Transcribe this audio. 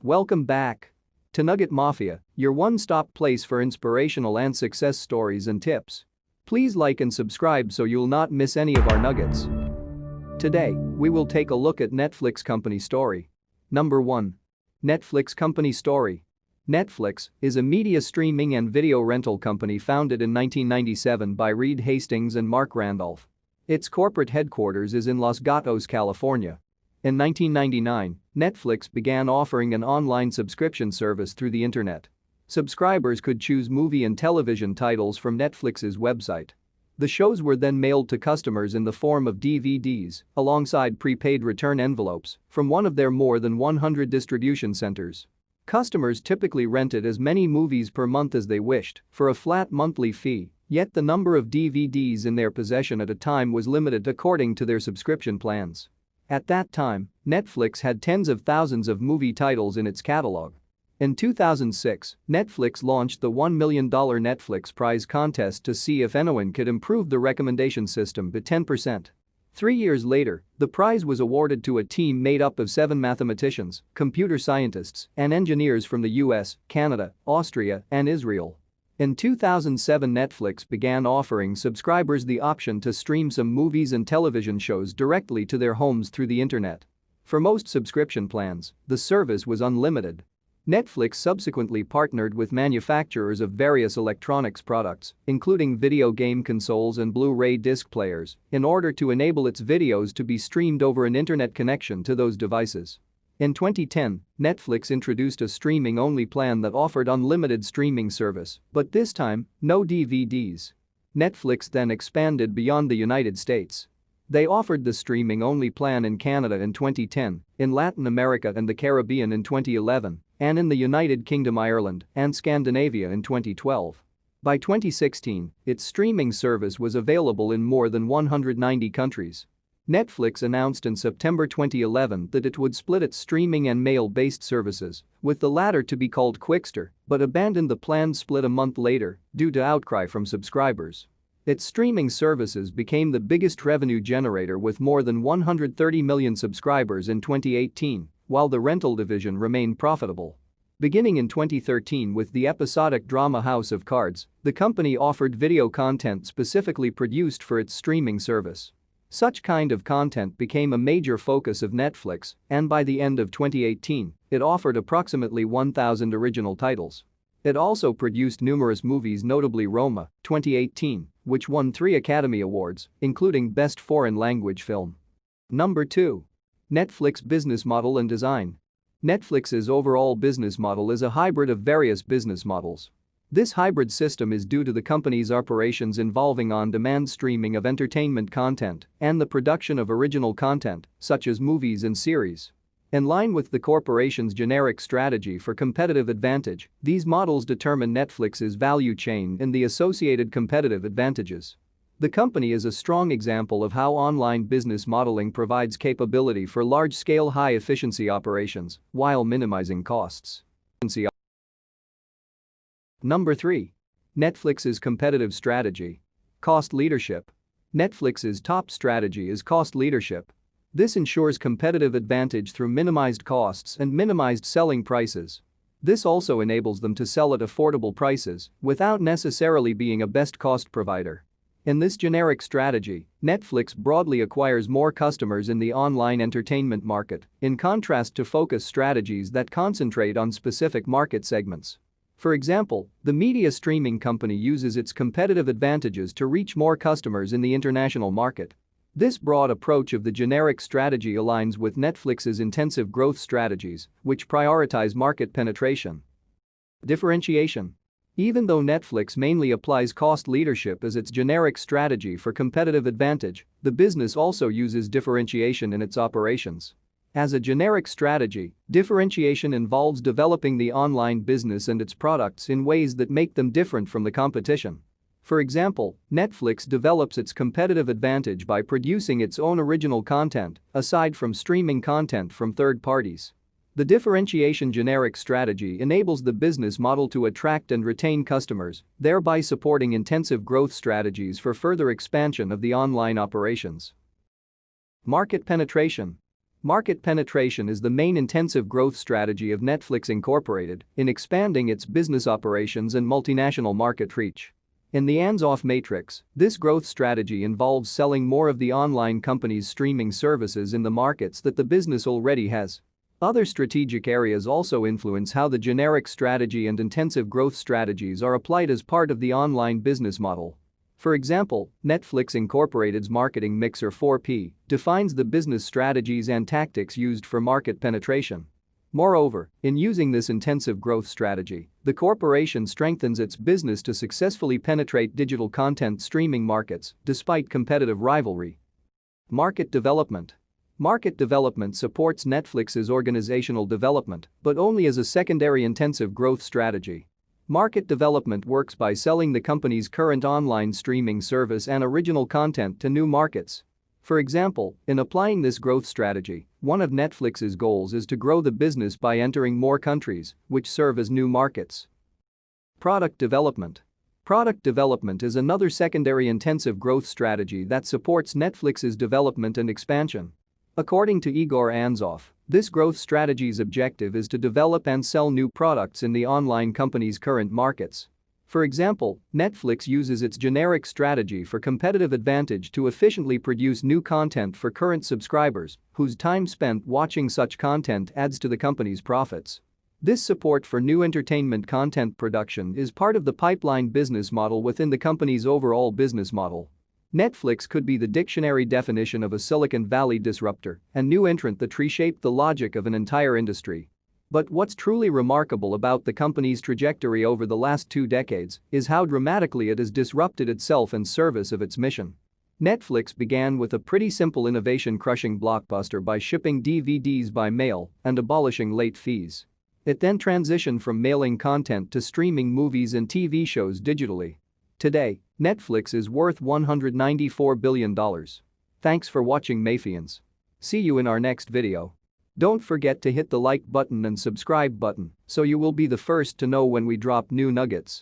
Welcome back to Nugget Mafia, your one-stop place for inspirational and success stories and tips. Please like and subscribe so you'll not miss any of our nuggets. Today, we will take a look at Netflix company story. Number 1. Netflix company story. Netflix is a media streaming and video rental company founded in 1997 by Reed Hastings and Marc Randolph. Its corporate headquarters is in Los Gatos, California. In 1999, Netflix began offering an online subscription service through the internet. Subscribers could choose movie and television titles from Netflix's website. The shows were then mailed to customers in the form of DVDs, alongside prepaid return envelopes, from one of their more than 100 distribution centers. Customers typically rented as many movies per month as they wished, for a flat monthly fee, yet the number of DVDs in their possession at a time was limited according to their subscription plans. At that time, Netflix had tens of thousands of movie titles in its catalog. In 2006, Netflix launched the $1 million Netflix prize contest to see if anyone could improve the recommendation system by 10%. 3 years later, the prize was awarded to a team made up of 7 mathematicians, computer scientists, and engineers from the US, Canada, Austria, and Israel. In 2007, Netflix began offering subscribers the option to stream some movies and television shows directly to their homes through the internet. For most subscription plans, the service was unlimited. Netflix subsequently partnered with manufacturers of various electronics products, including video game consoles and Blu-ray disc players, in order to enable its videos to be streamed over an internet connection to those devices. In 2010, Netflix introduced a streaming-only plan that offered unlimited streaming service, but this time, no DVDs. Netflix then expanded beyond the United States. They offered the streaming-only plan in Canada in 2010, in Latin America and the Caribbean in 2011, and in the United Kingdom, Ireland, and Scandinavia in 2012. By 2016, its streaming service was available in more than 190 countries. Netflix announced in September 2011 that it would split its streaming and mail-based services, with the latter to be called Quickster, but abandoned the planned split a month later due to outcry from subscribers. Its streaming services became the biggest revenue generator with more than 130 million subscribers in 2018, while the rental division remained profitable. Beginning in 2013 with the episodic drama House of Cards, the company offered video content specifically produced for its streaming service. Such kind of content became a major focus of Netflix, and by the end of 2018, it offered approximately 1,000 original titles. It also produced numerous movies, notably Roma, 2018, which won 3 Academy Awards, including Best Foreign Language Film. Number 2. Netflix business model and design. Netflix's overall business model is a hybrid of various business models. This hybrid system is due to the company's operations involving on-demand streaming of entertainment content and the production of original content, such as movies and series. In line with the corporation's generic strategy for competitive advantage, these models determine Netflix's value chain and the associated competitive advantages. The company is a strong example of how online business modeling provides capability for large-scale high-efficiency operations while minimizing costs. Number 3. Netflix's competitive strategy. Cost leadership. Netflix's top strategy is cost leadership. This ensures competitive advantage through minimized costs and minimized selling prices. This also enables them to sell at affordable prices without necessarily being a best cost provider. In this generic strategy, Netflix broadly acquires more customers in the online entertainment market, in contrast to focus strategies that concentrate on specific market segments. For example, the media streaming company uses its competitive advantages to reach more customers in the international market. This broad approach of the generic strategy aligns with Netflix's intensive growth strategies, which prioritize market penetration. Differentiation. Even though Netflix mainly applies cost leadership as its generic strategy for competitive advantage, the business also uses differentiation in its operations. As a generic strategy, differentiation involves developing the online business and its products in ways that make them different from the competition. For example, Netflix develops its competitive advantage by producing its own original content, aside from streaming content from third parties. The differentiation generic strategy enables the business model to attract and retain customers, thereby supporting intensive growth strategies for further expansion of the online operations. Market penetration. Market penetration is the main intensive growth strategy of Netflix Incorporated in expanding its business operations and multinational market reach. In the hands-off matrix, this growth strategy involves selling more of the online company's streaming services in the markets that the business already has. Other strategic areas also influence how the generic strategy and intensive growth strategies are applied as part of the online business model. For example, Netflix Incorporated's marketing mixer 4P defines the business strategies and tactics used for market penetration. Moreover, in using this intensive growth strategy, the corporation strengthens its business to successfully penetrate digital content streaming markets despite competitive rivalry. Market development. Market development supports Netflix's organizational development, but only as a secondary intensive growth strategy. Market development works by selling the company's current online streaming service and original content to new markets. For example, in applying this growth strategy, one of Netflix's goals is to grow the business by entering more countries, which serve as new markets. Product development. Product development is another secondary intensive growth strategy that supports Netflix's development and expansion. According to Igor Anzov, this growth strategy's objective is to develop and sell new products in the online company's current markets. For example, Netflix uses its generic strategy for competitive advantage to efficiently produce new content for current subscribers, whose time spent watching such content adds to the company's profits. This support for new entertainment content production is part of the pipeline business model within the company's overall business model. Netflix could be the dictionary definition of a Silicon Valley disruptor and new entrant that reshaped the logic of an entire industry. But what's truly remarkable about the company's trajectory over the last 2 decades is how dramatically it has disrupted itself in service of its mission. Netflix began with a pretty simple innovation-crushing blockbuster by shipping DVDs by mail and abolishing late fees. It then transitioned from mailing content to streaming movies and TV shows digitally. Today, Netflix is worth $194 billion. Thanks for watching, Mayfians. See you in our next video. Don't forget to hit the like button and subscribe button so you will be the first to know when we drop new nuggets.